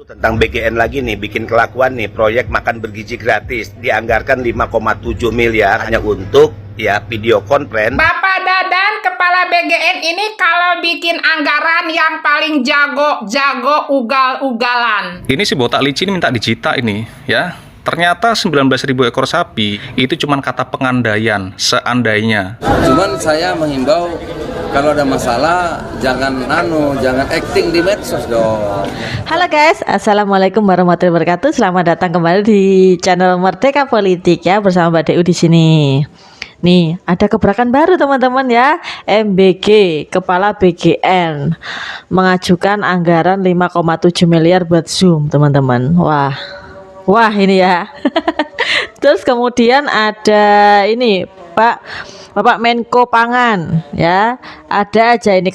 Tentang BGN lagi nih, bikin kelakuan nih, proyek makan bergizi gratis dianggarkan 5,7 miliar hanya untuk ya video konferensi. Bapak Dadan, kepala BGN ini kalau bikin anggaran yang paling jago ugal-ugalan. Ini si botak licin minta dicita ini ya. Ternyata 19.000 ekor sapi itu cuman kata pengandaian, seandainya. Cuman saya menghimbau kalau ada masalah jangan acting di medsos dong. Halo guys, assalamualaikum warahmatullahi wabarakatuh. Selamat datang kembali di channel Merdeka Politik ya, bersama Mbak DU di sini. Nih, ada gebrakan baru teman-teman ya. MBG, Kepala BGN, mengajukan anggaran 5,7 miliar buat Zoom teman-teman. Wah ini ya. Terus kemudian ada ini Bapak Menko Pangan ya, ada aja ini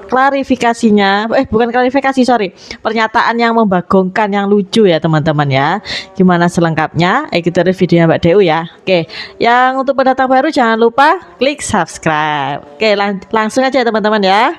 klarifikasinya, bukan klarifikasi, sorry, pernyataan yang membagongkan, yang lucu ya teman-teman ya. Gimana selengkapnya? Kita lihat videonya Mbak Deu ya. Oke, yang untuk pendatang baru jangan lupa klik subscribe. Oke, langsung aja teman-teman ya.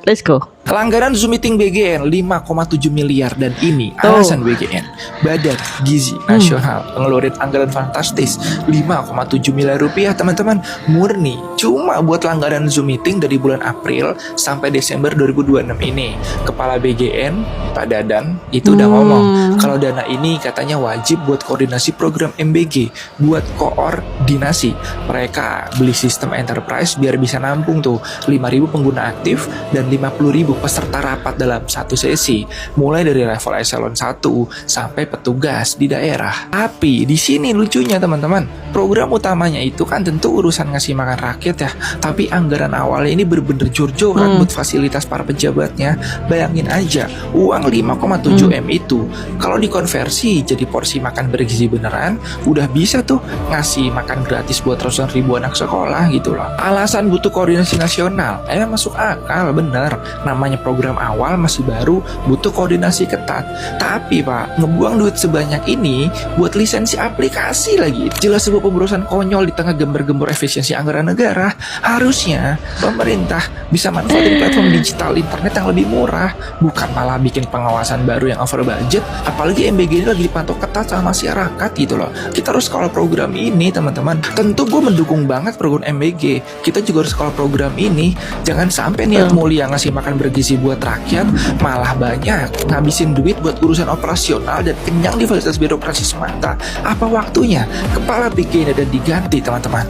Let's go. Anggaran Zoom Meeting BGN 5,7 miliar dan ini alasan BGN. Badan Gizi Nasional ngeluarin anggaran fantastis 5,7 miliar rupiah teman-teman, murni cuma buat langgaran Zoom Meeting dari bulan April sampai Desember 2026 ini. Kepala BGN Pak Dadan itu udah ngomong kalau dana ini katanya wajib buat koordinasi program MBG, buat koordinasi. Mereka beli sistem enterprise biar bisa nampung tuh 5.000 pengguna aktif dan 50.000 peserta rapat dalam satu sesi, mulai dari level eselon 1 sampai petugas di daerah. Tapi di sini lucunya teman-teman, program utamanya itu kan tentu urusan ngasih makan rakyat ya, tapi anggaran awalnya ini bener-bener jor-joran buat fasilitas para pejabatnya. Bayangin aja, uang 5,7 M itu kalau dikonversi jadi porsi makan bergizi beneran, udah bisa tuh ngasih makan gratis buat ratusan ribu anak sekolah gitu loh. Alasan butuh koordinasi nasional masuk akal, bener. Namanya program awal masih baru, butuh koordinasi ketat. Tapi Pak, ngebuang duit sebanyak ini buat lisensi aplikasi lagi, jelas sebuah pemborosan konyol di tengah gembar-gembor efisiensi anggaran negara. Harusnya pemerintah bisa manfaatin platform digital internet yang lebih murah, bukan malah bikin pengawasan baru yang over budget. Apalagi MBG ini lagi dipantau ketat sama masyarakat gitu loh. Kita harus kawal program ini teman-teman. Tentu gue mendukung banget program MBG, kita juga harus kawal program ini. Jangan sampai niat mulia ngasih makan bergizi buat rakyat malah banyak ngabisin duit buat urusan operasional dan kenyang di fasilitas birokrasi semata. Apa waktunya kepala BGN dan diganti teman-teman?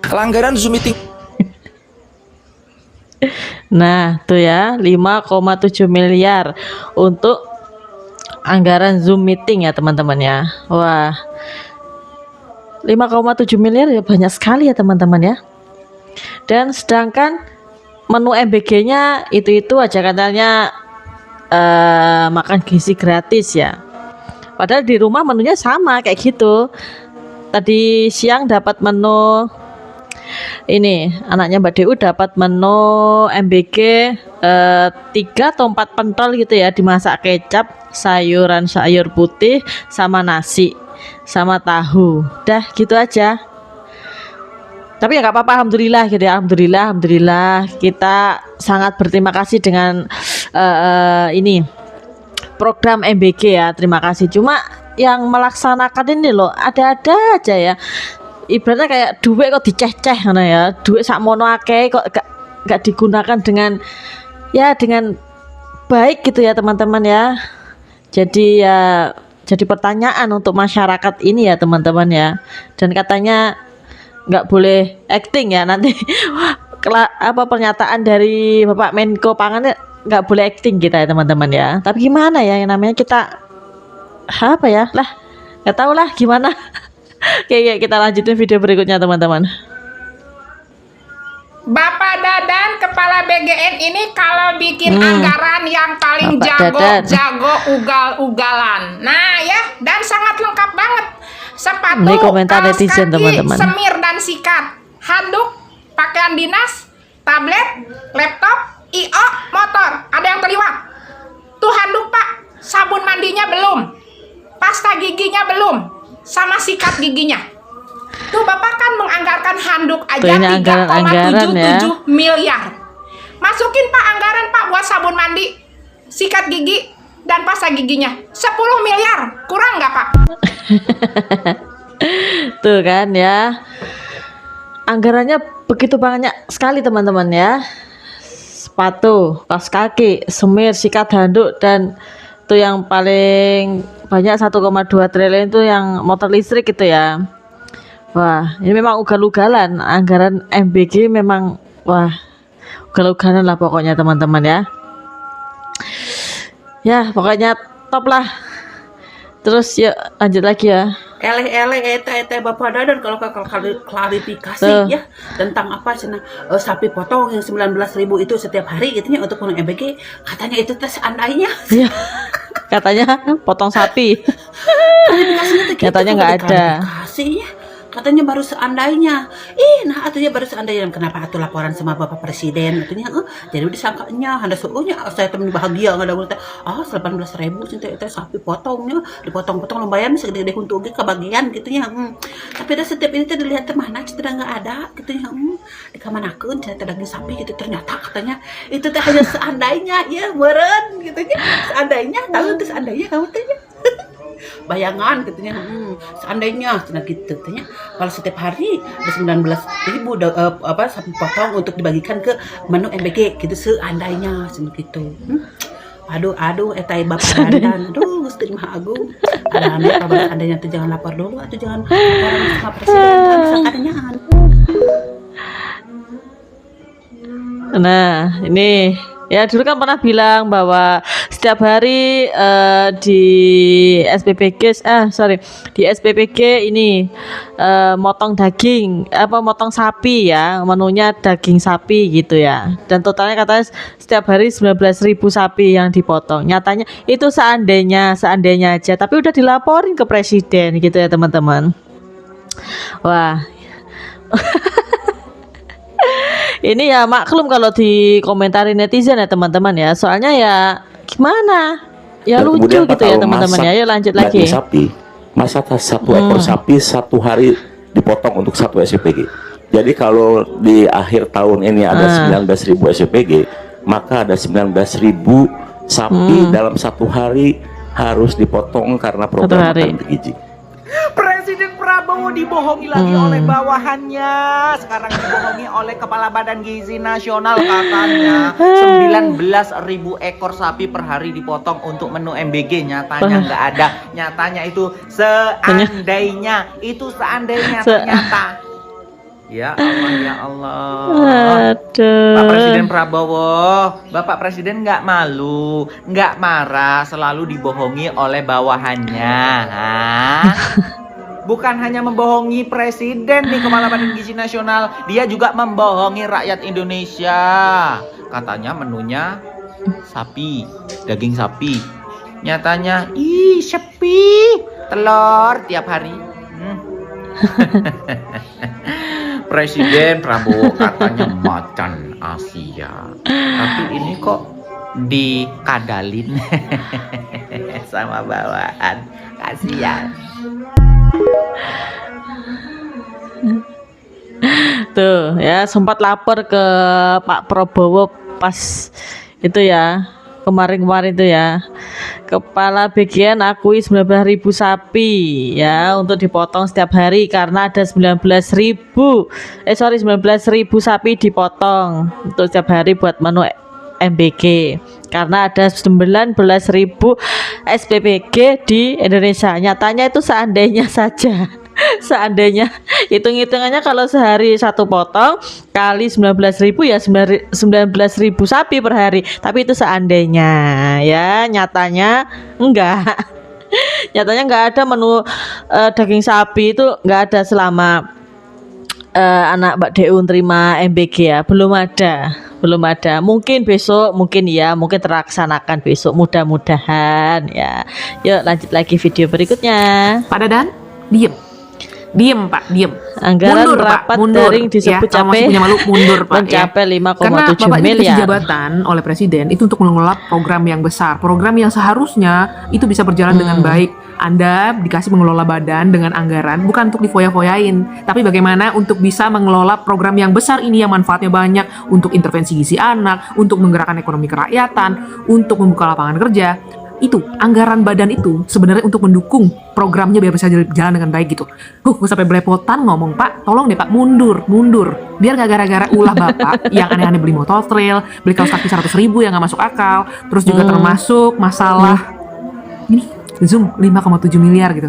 Langgaran Zoom Meeting. Nah tuh ya, 5,7 miliar untuk anggaran Zoom Meeting ya teman-teman ya. Wah, 5,7 miliar ya banyak sekali ya teman-teman ya. Dan sedangkan menu MBG-nya itu aja katanya makan gizi gratis ya. Padahal di rumah menunya sama kayak gitu. Tadi siang dapat menu ini, anaknya Mbak Deu dapat menu MBG 3 atau 4 pentol gitu ya, dimasak kecap, sayur putih sama nasi sama tahu. Dah gitu aja. Tapi ya nggak apa-apa, alhamdulillah gitu ya, alhamdulillah kita sangat berterima kasih dengan ini program MBG ya, terima kasih. Cuma yang melaksanakan ini loh ada-ada aja ya, ibaratnya kayak duit kok diceh-ceh ya, duit sakmono akeh kok gak digunakan dengan baik gitu ya teman-teman ya. Jadi ya jadi pertanyaan untuk masyarakat ini ya teman-teman ya. Dan katanya nggak boleh acting ya nanti. Pernyataan dari Bapak Menko Pangan nggak boleh acting kita ya teman-teman ya. Tapi gimana ya, yang namanya kita nggak tahu lah gimana. Oke, kita lanjutin video berikutnya teman-teman. Bapak Dadan, kepala BGN ini kalau bikin anggaran yang paling jago ugal-ugalan. Nah ya, dan sangat lengkap banget. Sepatu, ini komentar kaos netizen kaki, teman-teman. semir dan sikat, handuk, pakaian dinas, tablet, laptop, IO, motor. Ada yang terliwat? Tuh handuk Pak, sabun mandinya belum, pasta giginya belum, sama sikat giginya. Tuh Bapak kan menganggarkan handuk aja 3,77 miliar. Masukin Pak anggaran Pak buat sabun mandi, sikat gigi, dan pasta giginya. 10 miliar, kurang nggak Pak? Tuh kan ya, anggarannya begitu banyak sekali teman-teman ya. Sepatu, kaos kaki, semir, sikat handuk, dan tuh yang paling banyak 1,2 triliun itu yang motor listrik gitu ya. Wah, ini memang ugal-ugalan, anggaran MBG memang wah ugal-ugalan lah pokoknya teman-teman ya. Ya pokoknya top lah. Terus yuk lanjut lagi ya. Ele Bapak Dadan kalau klarifikasi Tuh. ya tentang apa cina sapi potong yang 19.000 itu setiap hari gitu ya untuk penuh MBG, katanya itu tes seandainya. Iya. Katanya potong sapi. Klarifikasinya tuh gitu, Katanya nggak ada. klarifikasi ya. Katanya baru seandainya. Nah atunya baru seandainya. Kenapa atuh laporan sama Bapak Presiden atunya jadi disangkanya handa suuhnya saya temen bahagia nggak ada 18.000 cinta itu sapi potongnya dipotong-potong lumayan segede-gede untuk kebagian gitu ya. Tapi dah setiap ini tuh dilihat mana cedera nggak ada gitu ya. Di kamanakeun ternyata daging sapi gitu, ternyata katanya itu teh hanya seandainya ya meren gitu ya. Seandainya tahu tuh seandainya kamu tuh ya. Bayangan katanya seandainya cina gitu katanya kalau setiap hari ada 19.000 sapi potong untuk dibagikan ke menu MBG gitu seandainya cina gitu. Aduh etai Bapak Dandan, aduh Gusti Maha Agung. Ada kabar seandainya tuh jangan lapor dulu atau jangan laporan sama presiden seandainya. Nah ini ya dulu kan pernah bilang bahwa setiap hari di SPPG ini motong daging motong sapi ya, menunya daging sapi gitu ya, dan totalnya katanya setiap hari 19.000 sapi yang dipotong. Nyatanya itu seandainya aja, tapi udah dilaporin ke presiden gitu ya teman-teman. Wah. Ini ya maklum kalau dikomentarin netizen ya teman-teman ya. Soalnya ya gimana? Ya Dan lucu kemudian gitu ya kalau teman-teman masak ya. Yuk lanjut daging lagi. sapi, masa satu ekor sapi satu hari dipotong untuk satu SPPG. Jadi kalau di akhir tahun ini ada 19.000 SPPG, maka ada 19.000 sapi dalam satu hari harus dipotong karena program makan bergizi. Presiden Prabowo dibohongi lagi oleh bawahannya. Sekarang dibohongi oleh Kepala Badan Gizi Nasional, katanya 19.000 ekor sapi per hari dipotong untuk menu MBG. Nyatanya nggak ada. Nyatanya itu seandainya. Itu seandainya ternyata. Ya Allah, ya Allah. Aduh. Pak Presiden Prabowo, Bapak Presiden nggak malu, nggak marah, selalu dibohongi oleh bawahannya. Bukan hanya membohongi Presiden nih, Kepala Badan Gizi Nasional, dia juga membohongi rakyat Indonesia. Katanya menunya sapi, daging sapi. Nyatanya, sepi, telur tiap hari. Presiden Prabowo katanya macan Asia, tapi ini kok dikadalin sama bawahan, kasihan. Tuh ya sempat lapor ke Pak Prabowo pas itu ya kemarin itu ya. Kepala BGN akui 19.000 sapi ya untuk dipotong setiap hari karena ada 19.000 sapi dipotong untuk setiap hari buat menu MBG karena ada 19.000 SPPG di Indonesia. Nyatanya itu seandainya saja. Seandainya hitung-hitungannya kalau sehari satu potong kali 19.000 ya 19.000 sapi per hari, tapi itu seandainya ya, nyatanya enggak. Nyatanya enggak ada menu daging sapi itu, enggak ada selama anak Mbak Deun terima MBG ya, belum ada. Mungkin besok, mungkin terlaksanakan besok, mudah-mudahan ya. Yuk lanjut lagi video berikutnya. Pak Dadan, diem Pak, diem. Anggaran mundur, rapat Pak, mundur. daring disebut ya, masih punya malu, mundur Pak mencapai 5,7 Karena Bapak ini dikasih miliar. jabatan oleh Presiden itu untuk mengelola program yang besar, program yang seharusnya itu bisa berjalan dengan baik. Anda dikasih mengelola badan dengan anggaran bukan untuk difoya-foyain, tapi bagaimana untuk bisa mengelola program yang besar ini yang manfaatnya banyak untuk intervensi gizi anak, untuk menggerakkan ekonomi kerakyatan, untuk membuka lapangan kerja. Itu anggaran badan itu sebenarnya untuk mendukung programnya biar bisa jalan dengan baik gitu. Gue sampai belepotan ngomong, Pak, tolong deh Pak, mundur. Biar gak gara-gara ulah Bapak yang aneh-aneh beli motor trail, beli kaos kaki 100.000 yang gak masuk akal, terus juga termasuk masalah ini Zoom 5,7 miliar gitu.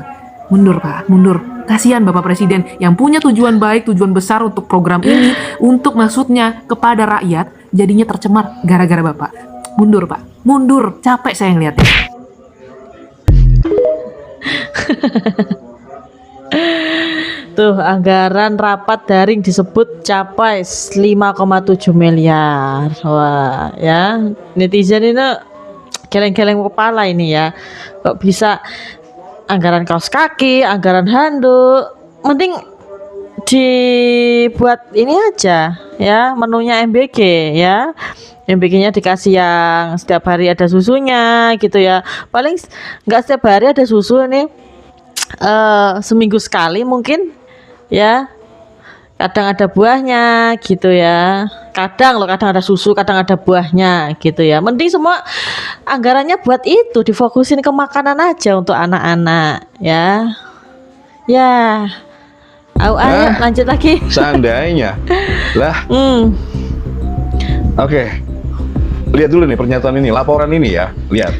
Mundur Pak, mundur. Kasihan Bapak Presiden yang punya tujuan baik, tujuan besar untuk program ini, untuk maksudnya kepada rakyat, jadinya tercemar gara-gara Bapak. Mundur Pak, mundur. Capek saya ngeliatnya. Tuh, anggaran rapat daring disebut capai 5,7 miliar. Wah, ya. Netizen ini geleng-geleng kepala ini ya. Kok bisa anggaran kaos kaki, anggaran handuk, mending dibuat ini aja ya, menunya MBG ya. MBG-nya dikasih yang setiap hari ada susunya gitu ya. Paling nggak setiap hari ada susu nih, seminggu sekali mungkin ya. Kadang ada buahnya gitu ya. Kadang ada susu, kadang ada buahnya gitu ya. Mending semua anggarannya buat itu, difokusin ke makanan aja untuk anak-anak ya. Ya. Ayo lanjut lagi. Seandainya lah. Oke. Lihat dulu nih pernyataan ini, laporan ini ya. Lihat.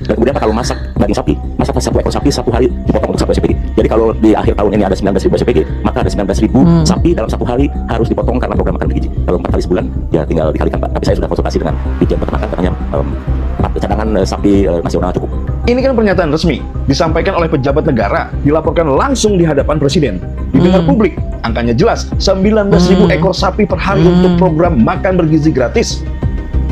Dan kemudian kalau masak daging sapi, masak 1 ekor sapi 1 hari dipotong untuk 1 SPG. Jadi kalau di akhir tahun ini ada 19.000 SPG, maka ada 19.000 sapi dalam 1 hari harus dipotong karena program makan bergizi. Kalau 4 kali sebulan, ya tinggal dikalikan Pak. Tapi saya sudah konsultasi dengan Dirjen Peternakan, katanya cadangan sapi nasional cukup. Ini kan pernyataan resmi, disampaikan oleh pejabat negara, dilaporkan langsung di hadapan presiden. Didengar publik, angkanya jelas, 19.000 ekor sapi per hari untuk program makan bergizi gratis.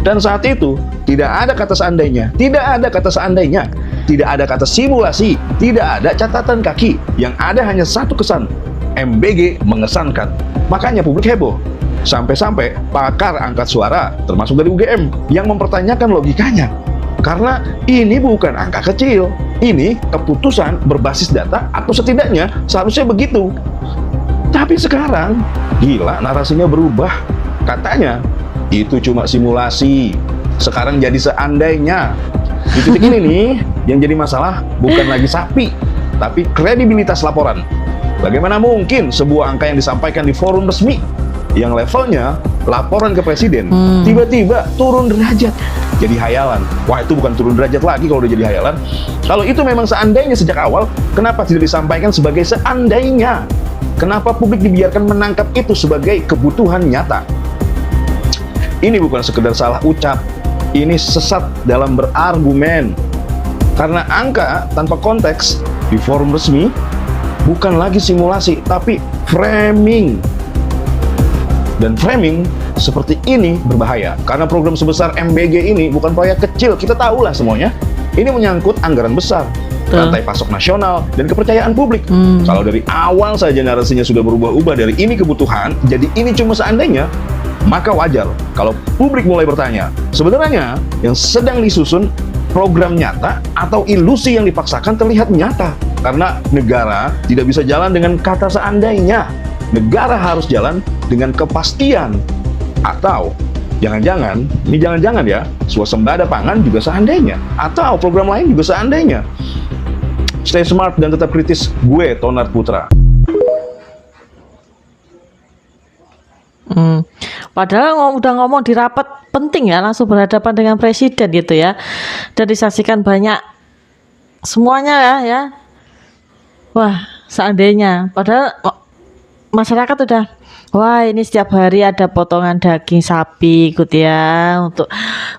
Dan saat itu, tidak ada kata seandainya, tidak ada kata seandainya, tidak ada kata simulasi, tidak ada catatan kaki. Yang ada hanya satu kesan, MBG mengesankan. Makanya publik heboh. Sampai-sampai pakar angkat suara, termasuk dari UGM, yang mempertanyakan logikanya. Karena ini bukan angka kecil, ini keputusan berbasis data atau setidaknya seharusnya begitu. Tapi sekarang, gila narasinya berubah. Katanya, itu cuma simulasi. Sekarang jadi seandainya. Di titik ini nih, yang jadi masalah bukan lagi sapi, tapi kredibilitas laporan. Bagaimana mungkin sebuah angka yang disampaikan di forum resmi, yang levelnya laporan ke presiden, tiba-tiba turun derajat jadi hayalan. Wah, itu bukan turun derajat lagi kalau udah jadi hayalan. Kalau itu memang seandainya sejak awal, kenapa tidak disampaikan sebagai seandainya? Kenapa publik dibiarkan menangkap itu sebagai kebutuhan nyata? Ini bukan sekedar salah ucap, ini sesat dalam berargumen. Karena angka tanpa konteks di forum resmi bukan lagi simulasi, tapi framing. Dan framing seperti ini berbahaya, karena program sebesar MBG ini bukan proyek kecil, kita tahulah semuanya. Ini menyangkut anggaran besar, rantai pasok nasional, dan kepercayaan publik. Kalau dari awal saja narasinya sudah berubah-ubah dari ini kebutuhan, jadi ini cuma seandainya, maka wajar kalau publik mulai bertanya, sebenarnya yang sedang disusun program nyata atau ilusi yang dipaksakan terlihat nyata. Karena negara tidak bisa jalan dengan kata seandainya. Negara harus jalan dengan kepastian. Atau jangan-jangan, ini jangan-jangan ya, swasembada pangan juga seandainya. Atau program lain juga seandainya. Stay smart dan tetap kritis. Gue Tonar Putra. Padahal udah ngomong di rapat penting ya, langsung berhadapan dengan presiden gitu ya, dan disaksikan banyak semuanya ya. Wah, seandainya. Padahal masyarakat udah, wah ini setiap hari ada potongan daging sapi gitu ya, untuk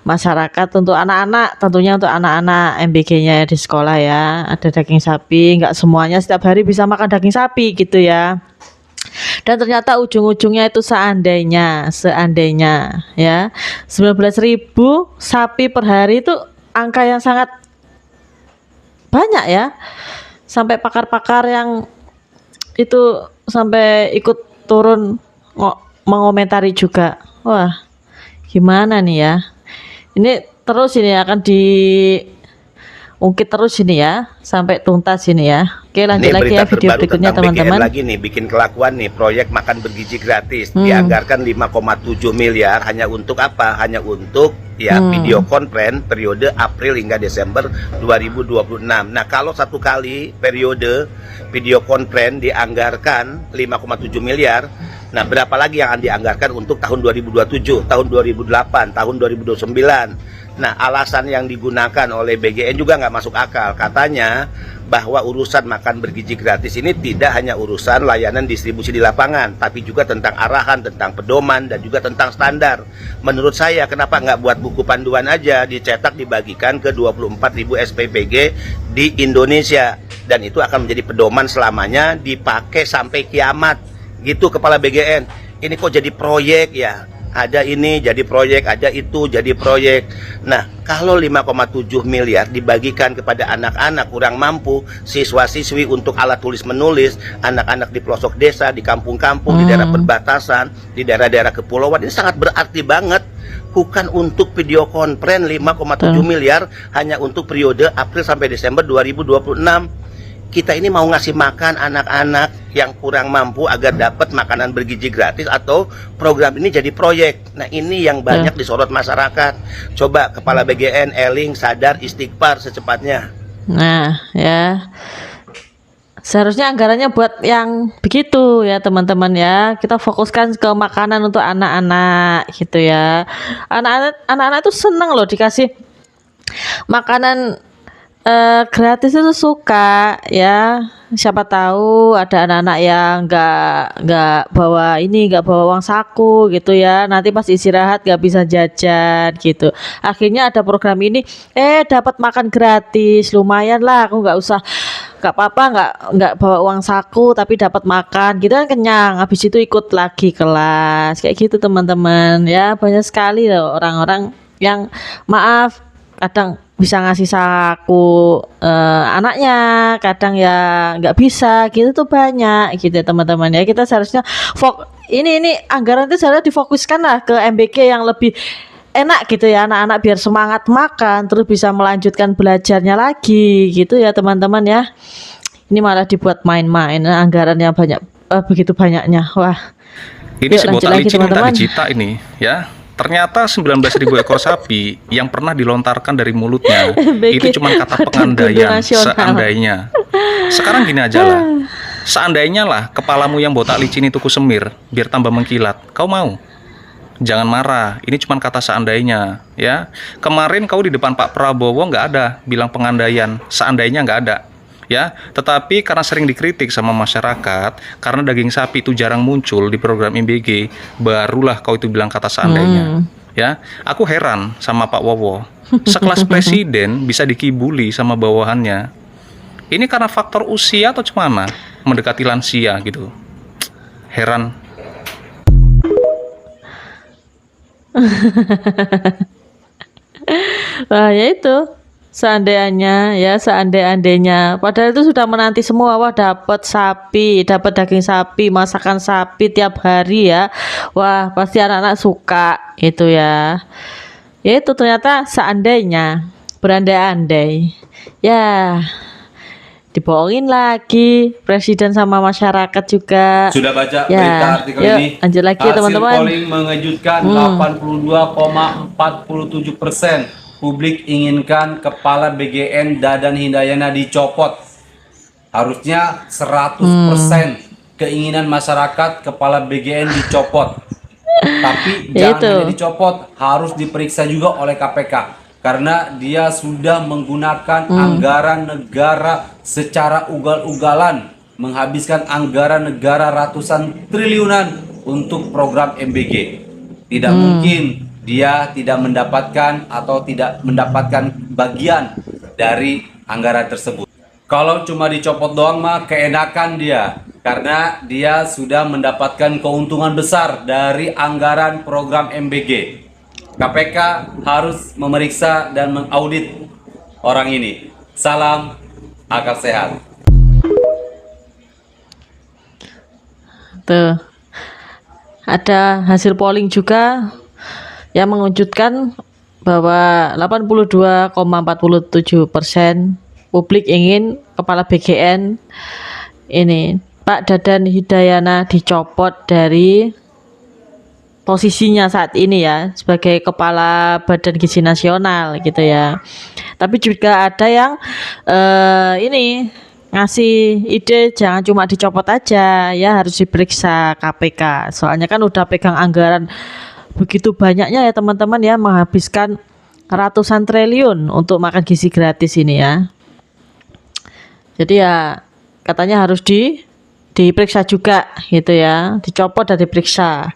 masyarakat, untuk anak-anak, tentunya untuk anak-anak MBG-nya di sekolah ya, ada daging sapi. Nggak semuanya setiap hari bisa makan daging sapi gitu ya. Dan ternyata ujung-ujungnya itu seandainya ya, 19.000 sapi per hari itu angka yang sangat banyak ya. Sampai pakar-pakar yang itu sampai ikut turun mengomentari juga. Wah, gimana nih ya? Ini terus ini akan ungkit terus ini ya sampai tuntas ini ya. Oke, lanjut Ini lagi berita ya video terbaru berikutnya tentang BGN teman-teman. lagi nih, bikin kelakuan nih, proyek makan bergizi gratis dianggarkan 5,7 miliar hanya untuk apa? Hanya untuk ya video konferensi periode April hingga Desember 2026. Nah, kalau satu kali periode video konferensi dianggarkan 5,7 miliar, nah berapa lagi yang akan dianggarkan untuk tahun 2027, tahun 2008, tahun 2029? Nah, alasan yang digunakan oleh BGN juga nggak masuk akal. Katanya bahwa urusan makan bergizi gratis ini tidak hanya urusan layanan distribusi di lapangan, tapi juga tentang arahan, tentang pedoman, dan juga tentang standar. Menurut saya, kenapa nggak buat buku panduan aja, dicetak, dibagikan ke 24.000 SPPG di Indonesia. Dan itu akan menjadi pedoman selamanya, dipakai sampai kiamat. Gitu Kepala BGN. Ini kok jadi proyek ya? Ada ini jadi proyek, ada itu jadi proyek. Nah, kalau 5,7 miliar dibagikan kepada anak-anak kurang mampu, siswa-siswi untuk alat tulis menulis, anak-anak di pelosok desa, di kampung-kampung, di daerah perbatasan, di daerah-daerah kepulauan, ini sangat berarti banget. Bukan untuk video konferensi 5,7 miliar hanya untuk periode April sampai Desember 2026. Kita ini mau ngasih makan anak-anak yang kurang mampu agar dapat makanan bergizi gratis, atau program ini jadi proyek. Nah, ini yang banyak disorot masyarakat. Coba Kepala BGN, eling, sadar, istighfar secepatnya. Nah, ya. Seharusnya anggarannya buat yang begitu ya teman-teman ya. Kita fokuskan ke makanan untuk anak-anak gitu ya. Anak-anak itu seneng loh dikasih makanan gratis, itu suka ya. Siapa tahu ada anak-anak yang nggak bawa uang saku gitu ya, nanti pas istirahat nggak bisa jajan gitu. Akhirnya ada program ini, dapat makan gratis, lumayan lah, aku nggak apa-apa, nggak bawa uang saku tapi dapat makan gitu kan, kenyang, habis itu ikut lagi kelas kayak gitu teman-teman ya. Banyak sekali loh orang-orang yang maaf kadang bisa ngasih saku anaknya, kadang ya nggak bisa gitu tuh, banyak gitu ya teman-teman ya. Kita seharusnya ini anggaran itu seharusnya difokuskan lah ke MBG yang lebih enak gitu ya, anak-anak biar semangat makan terus bisa melanjutkan belajarnya lagi gitu ya teman-teman ya. Ini malah dibuat main-main, anggarannya banyak, begitu banyaknya. Wah, Ini si lanjut botak lagi, licin minta teman-teman. dicita ini ya. Ternyata 19.000 ekor sapi yang pernah dilontarkan dari mulutnya itu cuma kata pengandaian, seandainya. Sekarang gini aja lah, seandainya lah kepalamu yang botak licin itu kusemir biar tambah mengkilat, kau mau? Jangan marah, ini cuma kata seandainya ya. Kemarin kau di depan Pak Prabowo nggak ada bilang pengandaian, seandainya nggak ada ya. Tetapi karena sering dikritik sama masyarakat karena daging sapi itu jarang muncul di program MBG, barulah kau itu bilang kata seandainya ya. Aku heran sama Pak Wowo, sekelas presiden bisa dikibuli sama bawahannya. Ini karena faktor usia atau cemana, mendekati lansia gitu. Heran. Wah, ya itu seandainya ya, seandainya padahal itu sudah menanti semua. Wah, dapat sapi, dapat daging sapi, masakan sapi tiap hari ya. Wah, pasti anak-anak suka itu ya. Ya itu ternyata seandainya, berandai-andai ya, dibohongin lagi presiden sama masyarakat juga. Sudah baca ya, berita artikel yuk, ini? lanjut lagi Hasil teman-teman. polling mengejutkan, 82,47% publik inginkan Kepala BGN Dadan Hindayana dicopot. Harusnya 100% keinginan masyarakat Kepala BGN dicopot. Tapi Ya jangan itu. hanya dicopot, harus diperiksa juga oleh KPK. Karena dia sudah menggunakan anggaran negara secara ugal-ugalan, menghabiskan anggaran negara ratusan triliunan untuk program MBG. Tidak mungkin dia tidak mendapatkan atau tidak mendapatkan bagian dari anggaran tersebut. Kalau cuma dicopot doang mah keenakan dia, karena dia sudah mendapatkan keuntungan besar dari anggaran program MBG. KPK harus memeriksa dan mengaudit orang ini. Salam akal sehat. Tuh, ada hasil polling juga yang mengejutkan bahwa 82,47% publik ingin Kepala BGN ini Pak Dadan Hidayana dicopot dari posisinya saat ini ya sebagai Kepala Badan Gizi Nasional gitu ya. Tapi juga ada yang ini ngasih ide jangan cuma dicopot aja ya, harus diperiksa KPK. Soalnya kan udah pegang anggaran begitu banyaknya ya teman-teman ya, menghabiskan ratusan triliun untuk makan gizi gratis ini ya. Jadi ya katanya harus diperiksa juga gitu ya, dicopot dan diperiksa.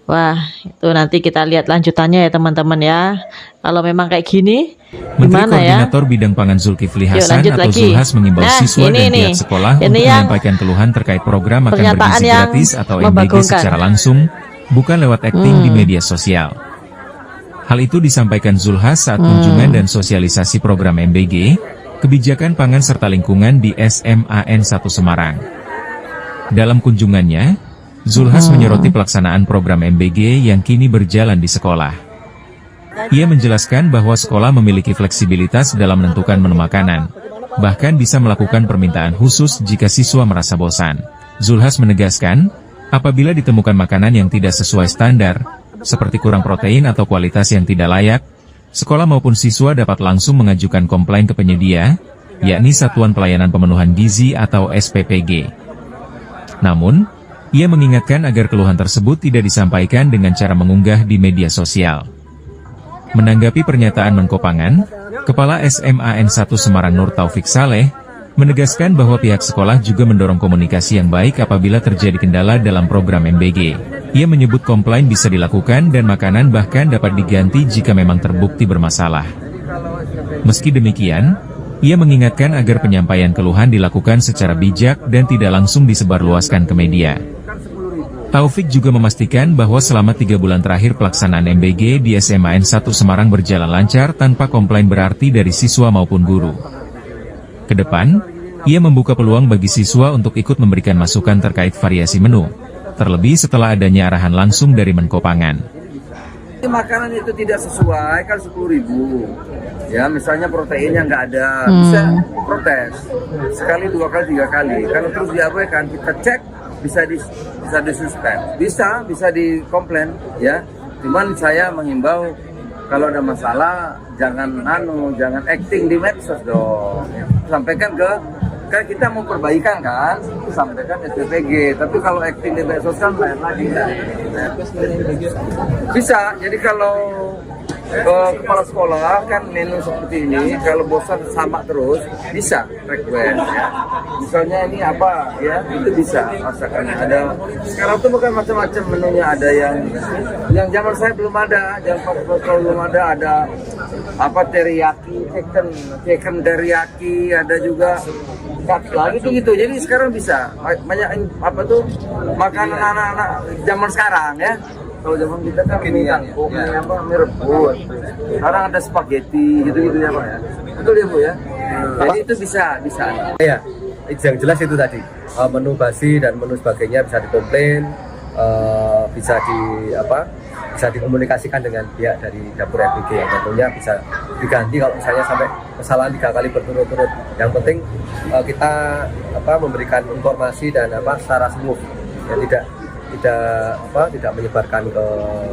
Wah, itu nanti kita lihat lanjutannya ya teman-teman ya. Kalau memang kayak gini gimana ya? Menteri Koordinator Bidang Pangan Zulkifli Hasan atau lagi. Zulhas mengimbau siswa dan pihak sekolah untuk menyampaikan keluhan terkait program makan bergizi gratis atau MBG secara langsung, bukan lewat acting di media sosial. Hal itu disampaikan Zulhas saat kunjungan dan sosialisasi program MBG, Kebijakan Pangan serta Lingkungan di SMAN 1 Semarang. Dalam kunjungannya, Zulhas menyoroti pelaksanaan program MBG yang kini berjalan di sekolah. Ia menjelaskan bahwa sekolah memiliki fleksibilitas dalam menentukan menu makanan, bahkan bisa melakukan permintaan khusus jika siswa merasa bosan. Zulhas menegaskan, apabila ditemukan makanan yang tidak sesuai standar, seperti kurang protein atau kualitas yang tidak layak, sekolah maupun siswa dapat langsung mengajukan komplain ke penyedia, yakni Satuan Pelayanan Pemenuhan Gizi atau SPPG. Namun, ia mengingatkan agar keluhan tersebut tidak disampaikan dengan cara mengunggah di media sosial. Menanggapi pernyataan Menko Pangan, Kepala SMAN 1 Semarang Nur Taufik Saleh, menegaskan bahwa pihak sekolah juga mendorong komunikasi yang baik apabila terjadi kendala dalam program MBG. Ia menyebut komplain bisa dilakukan dan makanan bahkan dapat diganti jika memang terbukti bermasalah. Meski demikian, ia mengingatkan agar penyampaian keluhan dilakukan secara bijak dan tidak langsung disebarluaskan ke media. Taufik juga memastikan bahwa selama 3 bulan terakhir pelaksanaan MBG di SMAN 1 Semarang berjalan lancar tanpa komplain berarti dari siswa maupun guru. Kedepan, ia membuka peluang bagi siswa untuk ikut memberikan masukan terkait variasi menu, terlebih setelah adanya arahan langsung dari Menko Pangan. Makanan itu tidak sesuai kan 10.000, ya misalnya proteinnya nggak ada, bisa protes sekali, 2 kali, 3 kali. Kalau terus diabaikan, kita cek bisa disuspend, bisa dikomplain ya. Cuman saya mengimbau kalau ada masalah jangan acting di medsos dong. Sampaikan kan kita mau perbaikan kan, sampaikan SPPG. Tapi kalau acting di medsos kan lain lagi kan. Bisa. Jadi kalau kepala sekolah kan menu seperti ini, kalau bosan sama terus bisa request ya. Misalnya ini apa ya, itu bisa masakan. Ada sekarang tuh bukan macam-macam menunya, ada yang zaman saya belum ada, belum ada apa teriyaki, chicken teriyaki, ada juga lagi tuh gitu. Jadi sekarang bisa banyak apa tuh makanan anak-anak zaman sekarang ya. Kalau zaman kita kan mie kangkung, mie rebus. Sekarang ada spaghetti gitu-gitu ya Pak ya. Betul ya Bu ya. Jadi itu bisa. Ya, yang jelas itu tadi menu basi dan menu sebagainya bisa dikomplain, bisa dikomunikasikan dengan pihak dari dapur MBG yang tentunya bisa diganti kalau misalnya sampai kesalahan 3 kali berturut-turut. Yang penting kita memberikan informasi dan secara smooth, ya tidak menyebarkan ke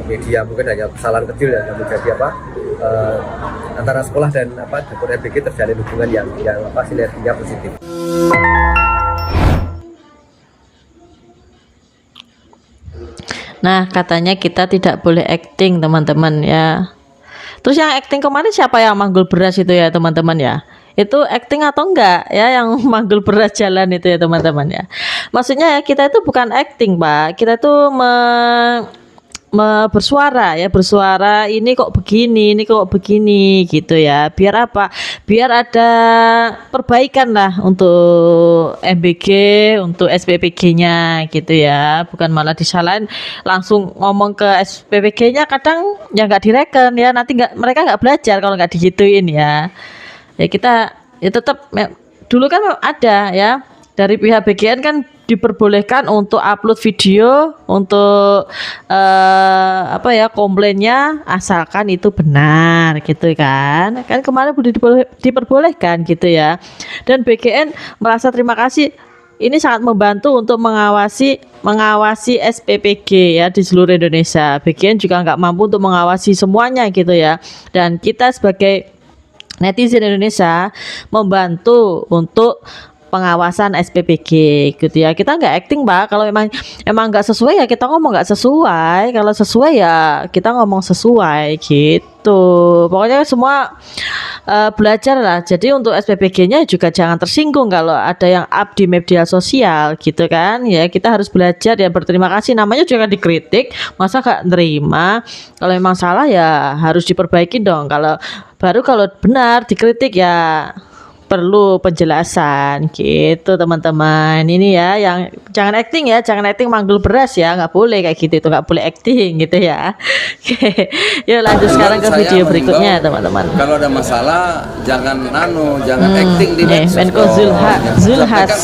media, mungkin hanya kesalahan kecil yang menjadi antara sekolah dan dapur MBG terjalin hubungan yang sinerginya positif. Nah, katanya kita tidak boleh acting teman-teman ya. Terus yang acting kemarin siapa yang manggul beras itu ya teman-teman ya? Itu acting atau enggak ya yang manggul beras jalan itu ya teman-teman ya? Maksudnya ya kita itu bukan acting Pak, kita tuh bersuara ya, bersuara ini kok begini gitu ya. Biar apa? Biar ada perbaikan lah untuk MBG, untuk SPPG-nya gitu ya. Bukan malah disalahin langsung ngomong ke SPPG-nya, kadang ya nggak direken ya. Nanti mereka nggak belajar kalau nggak digituin ya. Ya kita ya tetap dulu kan ada ya dari pihak BGN kan diperbolehkan untuk upload video untuk komplainnya asalkan itu benar gitu kan kemarin udah diperbolehkan gitu ya. Dan BGN merasa terima kasih, ini sangat membantu untuk mengawasi SPPG ya di seluruh Indonesia. BGN juga nggak mampu untuk mengawasi semuanya gitu ya, dan kita sebagai netizen Indonesia membantu untuk pengawasan SPPG gitu ya. Kita nggak acting Mbak, kalau emang nggak sesuai ya kita ngomong nggak sesuai, kalau sesuai ya kita ngomong sesuai gitu. Pokoknya semua belajar lah. Jadi untuk SPPG-nya juga jangan tersinggung kalau ada yang up di media sosial gitu kan ya. Kita harus belajar dan berterima kasih, namanya juga dikritik, masa gak nerima. Kalau memang salah ya harus diperbaiki dong. Kalau benar dikritik ya perlu penjelasan gitu teman-teman. Ini ya yang jangan acting ya, jangan acting manggul beras ya, nggak boleh kayak gitu, itu nggak boleh acting gitu ya. Oke, yuk lanjut sekarang ke video berikutnya teman-teman. Kalau ada masalah jangan acting di medsos. Menko Zulhas.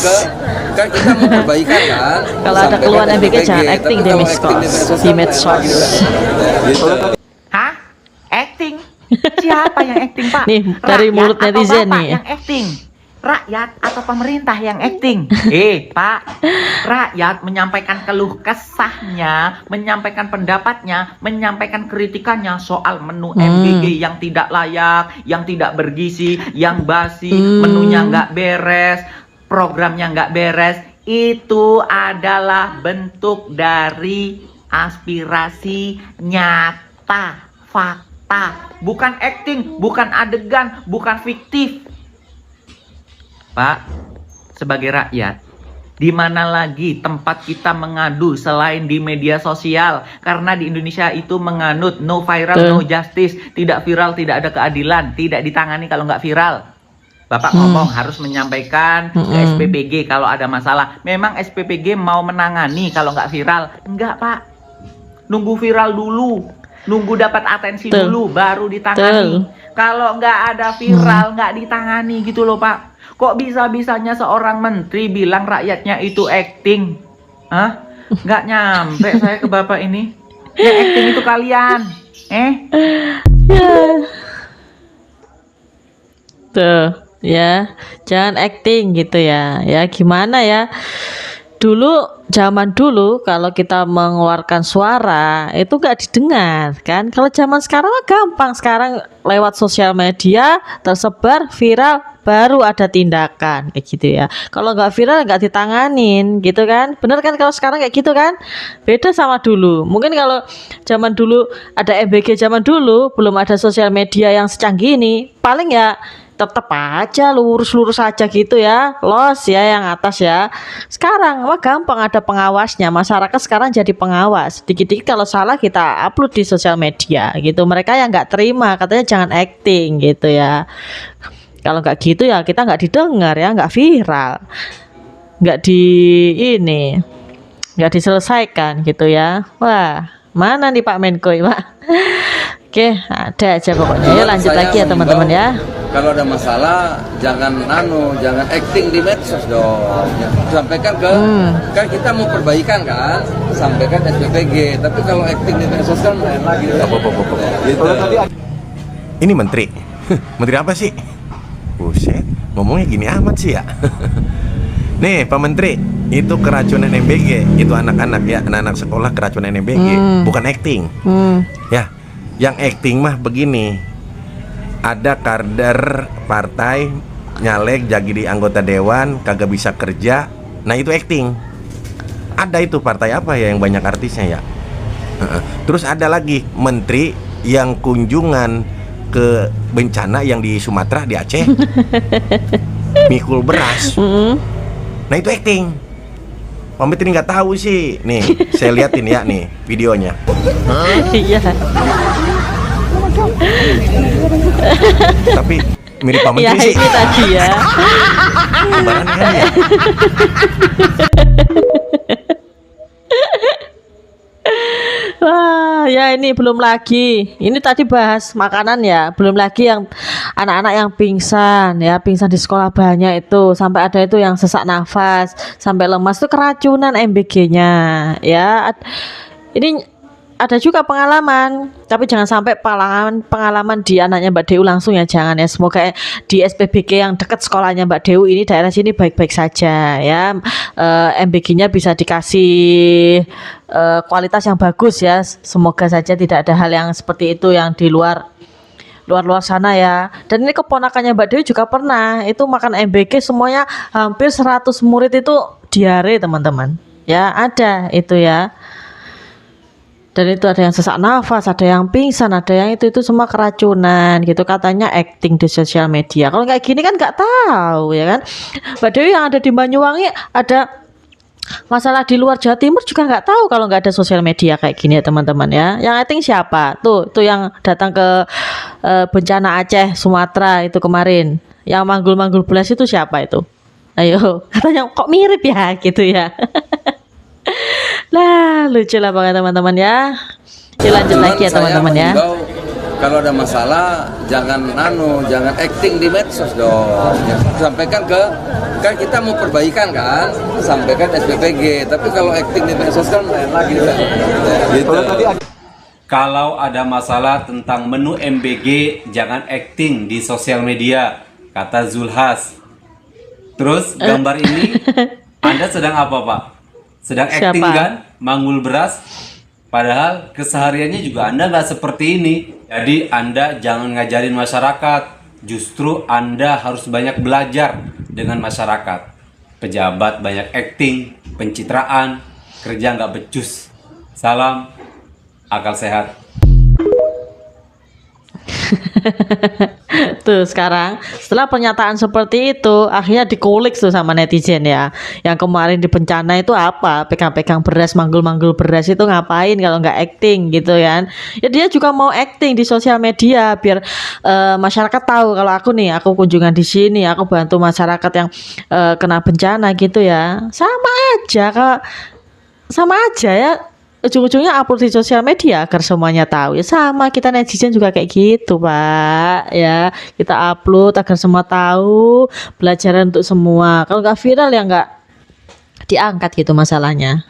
Kan kita mau perbaikan kan. Kalau ada keluhan MBG jangan acting di medsos. Gitu. Hah? Acting? Siapa yang acting, Pak? Nih, dari mulut netizen atau Bapak nih. yang acting? Rakyat atau pemerintah yang acting? Pak, rakyat menyampaikan keluh kesahnya, menyampaikan pendapatnya, menyampaikan kritikannya soal menu MBG yang tidak layak, yang tidak bergizi, yang basi, menunya nggak beres, programnya nggak beres. Itu adalah bentuk dari aspirasi nyata, fakta. Bukan acting, bukan adegan, bukan fiktif. Pak, sebagai rakyat, di mana lagi tempat kita mengadu selain di media sosial? Karena di Indonesia itu menganut no viral, no justice. Tidak viral, tidak ada keadilan. Tidak ditangani kalau nggak viral. Bapak ngomong harus menyampaikan ke SPPG kalau ada masalah. Memang SPPG mau menangani kalau nggak viral? Enggak, Pak. Nunggu viral dulu. Nunggu dapat atensi dulu baru ditangani. Kalau nggak ada viral nggak ditangani gitu loh Pak. Kok bisa-bisanya seorang menteri bilang rakyatnya itu acting? Hah? Nggak nyampe saya ke Bapak ini. Yang acting itu kalian. Tuh ya, jangan acting gitu ya. Ya gimana ya? Zaman dulu kalau kita mengeluarkan suara itu gak didengar kan. Kalau zaman sekarang mah gampang, sekarang lewat sosial media tersebar viral baru ada tindakan kayak gitu ya. Kalau nggak viral nggak ditanganin gitu kan. Bener kan kalau sekarang kayak gitu kan? Beda sama dulu. Mungkin kalau zaman dulu ada MBG, zaman dulu belum ada sosial media yang secanggih ini, paling ya tetap aja lurus-lurus aja gitu ya, los ya yang atas ya. Sekarang wah gampang, ada pengawasnya. Masyarakat sekarang jadi pengawas. Dikit-dikit kalau salah kita upload di sosial media gitu. Mereka yang nggak terima katanya jangan acting gitu ya. Kalau nggak gitu ya kita nggak didengar ya, nggak viral, nggak diselesaikan gitu ya. Wah mana nih Pak Menko Pak? Oke, ada aja pokoknya. Yuk lanjut lagi ya teman-teman ya. Kalau ada masalah jangan acting di medsos dong. Sampaikan ke kan kita mau perbaikan kan, sampaikan SPPG. Tapi kalau acting di medsos kan lain lagi. Gitu. Ini menteri. Menteri apa sih? Buset, ngomongnya gini amat sih ya. Nih Pak Menteri, itu keracunan MBG, itu anak-anak ya, anak-anak sekolah keracunan MBG, bukan acting. Ya, yang acting mah begini. Ada kader partai nyalek jadi di anggota dewan kagak bisa kerja, nah itu acting. Ada itu partai apa ya yang banyak artisnya ya. Terus ada lagi menteri yang kunjungan ke bencana yang di Sumatera, di Aceh, mikul beras. Nah itu acting. Pak Menteri nggak tahu sih. Nih saya liatin ya nih videonya. Iya. Tapi mirip Pak Menteri ya, sih. Ini tadi ya. Kembarannya kan ya. Wah Ya ini belum lagi. Ini tadi bahas makanan ya. Belum lagi yang anak-anak yang pingsan ya, pingsan di sekolah banyak itu. Sampai ada itu yang sesak nafas, sampai lemas itu keracunan MBG-nya ya. Ini ada juga pengalaman, tapi jangan sampai pengalaman di anaknya Mbak Dewi langsung ya, jangan ya. Semoga di SPBG yang dekat sekolahnya Mbak Dewi ini, daerah sini baik-baik saja ya. MBG-nya bisa dikasih kualitas yang bagus ya. Semoga saja tidak ada hal yang seperti itu yang di luar sana ya. Dan ini keponakannya Mbak Dewi juga pernah itu makan MBG, semuanya hampir 100 murid itu diare teman-teman ya, ada itu ya. Dan itu ada yang sesak nafas, ada yang pingsan, ada yang itu semua keracunan gitu, katanya acting di sosial media. Kalau kayak gini kan nggak tahu ya kan. Mbak Dewi yang ada di Banyuwangi ada masalah di luar Jawa Timur juga nggak tahu kalau nggak ada sosial media kayak gini ya teman-teman ya. Yang acting siapa? Tuh yang datang ke bencana Aceh, Sumatera itu kemarin, yang manggul-manggul belas itu siapa itu? Ayo, katanya kok mirip ya gitu ya. Lah lucu lah banget teman-teman ya. Lanjut lagi ya teman-teman ya. Kalau ada masalah jangan acting di medsos dong. Sampaikan kan kita mau perbaikan kan, sampaikan SPPG. Tapi kalau acting di medsos kan lain lagi kan. Gitu. Kalau ada masalah tentang menu MBG jangan acting di sosial media, kata Zulhas. Terus gambar ini Anda sedang apa Pak? Sedang acting kan, manggul beras, padahal kesehariannya juga Anda nggak seperti ini. Jadi Anda jangan ngajarin masyarakat, justru Anda harus banyak belajar dengan masyarakat. Pejabat banyak acting, pencitraan, kerja nggak becus. Salam, akal sehat. Tuh sekarang setelah pernyataan seperti itu akhirnya dikulik tuh sama netizen ya. Yang kemarin di bencana itu apa, pegang-pegang beras, manggul-manggul beras itu ngapain kalau nggak acting gitu kan. Ya dia juga mau acting di sosial media biar masyarakat tahu kalau aku kunjungan di sini, aku bantu masyarakat yang kena bencana gitu ya. Sama aja ya, ujung-ujungnya upload di sosial media agar semuanya tahu ya. Sama kita netizen juga kayak gitu Pak ya, kita upload agar semua tahu, pelajaran untuk semua. Kalau nggak viral ya nggak diangkat gitu masalahnya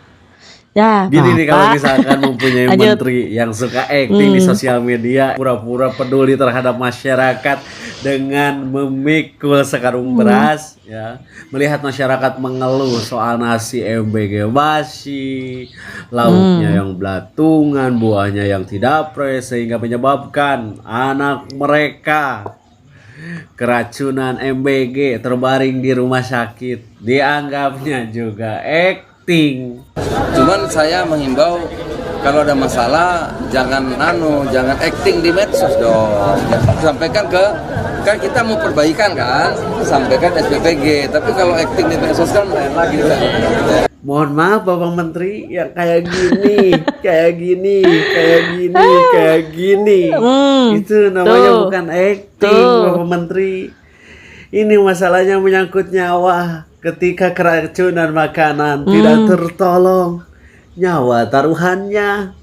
ya. Gini nih, kalau misalkan mempunyai menteri yang suka acting di sosial media, pura-pura peduli terhadap masyarakat dengan memikul sekarung beras ya, melihat masyarakat mengeluh soal nasi MBG basi, lauknya yang belatungan, buahnya yang tidak fresh, sehingga menyebabkan anak mereka keracunan MBG terbaring di rumah sakit, dianggapnya juga Cuman saya menghimbau kalau ada masalah jangan acting di medsos dong. Sampaikan kan kita mau perbaikan kan, sampaikan SPPG. Tapi kalau acting di medsos kan lain lagi kan. Mohon maaf Bapak Menteri yang kayak gini. Itu namanya bukan acting Bapak Menteri. Ini masalahnya menyangkut nyawa. Ketika keracunan makanan tidak tertolong, nyawa taruhannya.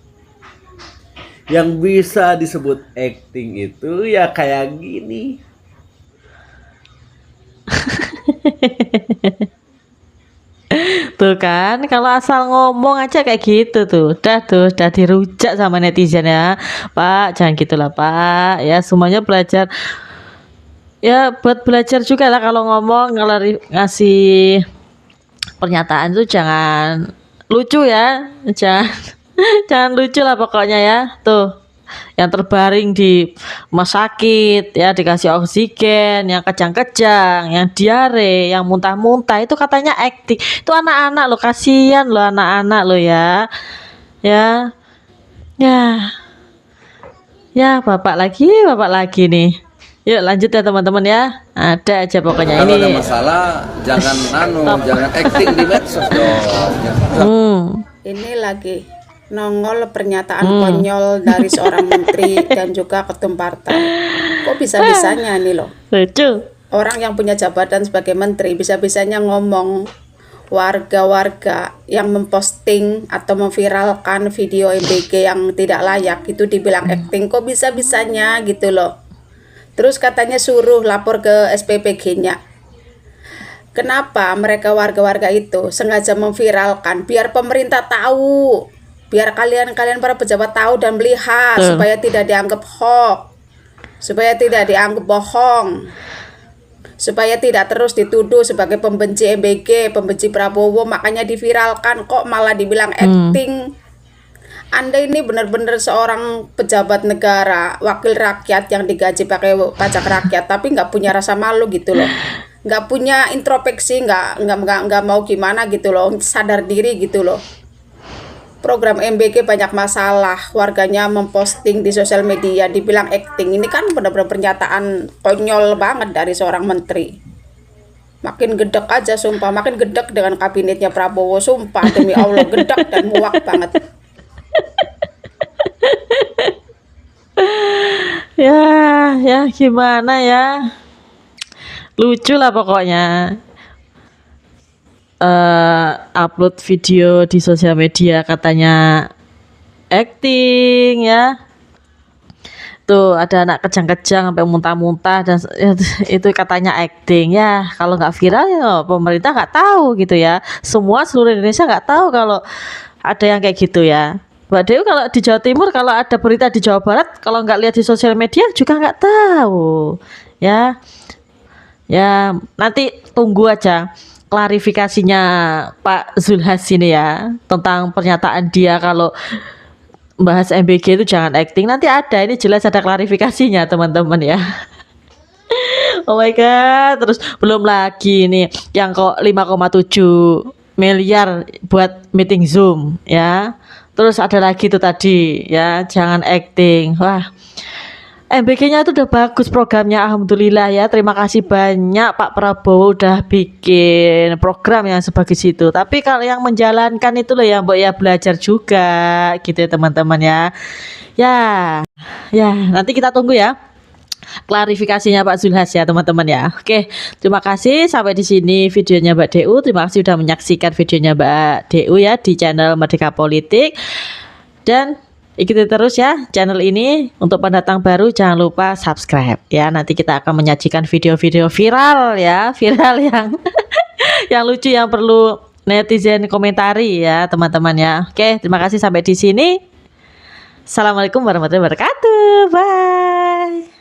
Yang bisa disebut acting itu ya kayak gini. Tuh kan, kalau asal ngomong aja kayak gitu tuh udah dirujak sama netizen ya. Pak, jangan gitulah Pak ya, semuanya belajar. Ya buat belajar juga lah, kalau ngomong, kalau ngasih pernyataan itu jangan lucu ya, jangan lucu lah pokoknya ya. Tuh yang terbaring di rumah sakit ya, dikasih oksigen, yang kejang-kejang, yang diare, yang muntah-muntah, itu katanya acting. Itu anak-anak lo, kasihan lo anak-anak lo ya. Bapak lagi nih. Yuk lanjut ya teman-teman ya. Ada aja pokoknya. Kalau ini ada masalah jangan acting di medsos dong. Ini lagi nongol pernyataan konyol dari seorang menteri dan juga ketum partai. Kok bisa-bisanya nih loh. Lucu. Orang yang punya jabatan sebagai menteri bisa-bisanya ngomong warga-warga yang memposting atau memviralkan video MBG yang tidak layak itu dibilang acting, kok bisa-bisanya gitu loh. Terus katanya suruh lapor ke SPPG-nya. Kenapa mereka warga-warga itu sengaja memviralkan? Biar pemerintah tahu, biar kalian para pejabat tahu dan melihat, supaya tidak dianggap hoax, supaya tidak dianggap bohong, supaya tidak terus dituduh sebagai pembenci MBG, pembenci Prabowo, makanya diviralkan, kok malah dibilang acting. Anda ini benar-benar seorang pejabat negara, wakil rakyat yang digaji pakai pajak rakyat, tapi nggak punya rasa malu gitu loh, nggak punya introspeksi, nggak mau gimana gitu loh, sadar diri gitu loh. Program MBG banyak masalah, warganya memposting di sosial media dibilang acting. Ini kan benar-benar pernyataan konyol banget dari seorang menteri. Makin gedek aja sumpah, makin gedek dengan kabinetnya Prabowo, sumpah demi Allah gedek dan muak banget. Ya gimana ya, lucu lah pokoknya. Upload video di sosial media katanya acting ya. Tuh ada anak kejang-kejang sampai muntah-muntah dan itu katanya acting ya. Kalau nggak viral ya pemerintah nggak tahu gitu ya. Seluruh Indonesia nggak tahu kalau ada yang kayak gitu ya. Mbak Dewi kalau di Jawa Timur, kalau ada berita di Jawa Barat, kalau nggak lihat di sosial media juga nggak tahu ya. Ya nanti tunggu aja klarifikasinya Pak Zulhas ini ya, tentang pernyataan dia kalau bahas MBG itu jangan acting. Nanti ada, ini jelas ada klarifikasinya teman-teman ya. Oh my god, terus belum lagi nih yang kok 5,7 miliar buat meeting Zoom ya. Terus ada lagi tuh tadi ya, jangan acting. Wah, MBG-nya itu udah bagus programnya, alhamdulillah ya. Terima kasih banyak Pak Prabowo udah bikin program yang sebagus itu. Tapi kalau yang menjalankan itu loh ya, Mbak ya, belajar juga gitu ya teman-teman ya. Ya, nanti kita tunggu ya klarifikasinya Pak Zulhas ya teman-teman ya. Oke, terima kasih sampai di sini videonya Mbak DU. Terima kasih sudah menyaksikan videonya Mbak DU ya di channel Merdeka Politik. Dan ikuti terus ya channel ini. Untuk pendatang baru jangan lupa subscribe ya. Nanti kita akan menyajikan video-video viral ya, viral yang lucu, yang perlu netizen komentari ya teman-teman ya. Oke, terima kasih sampai di sini. Assalamualaikum warahmatullahi wabarakatuh. Bye.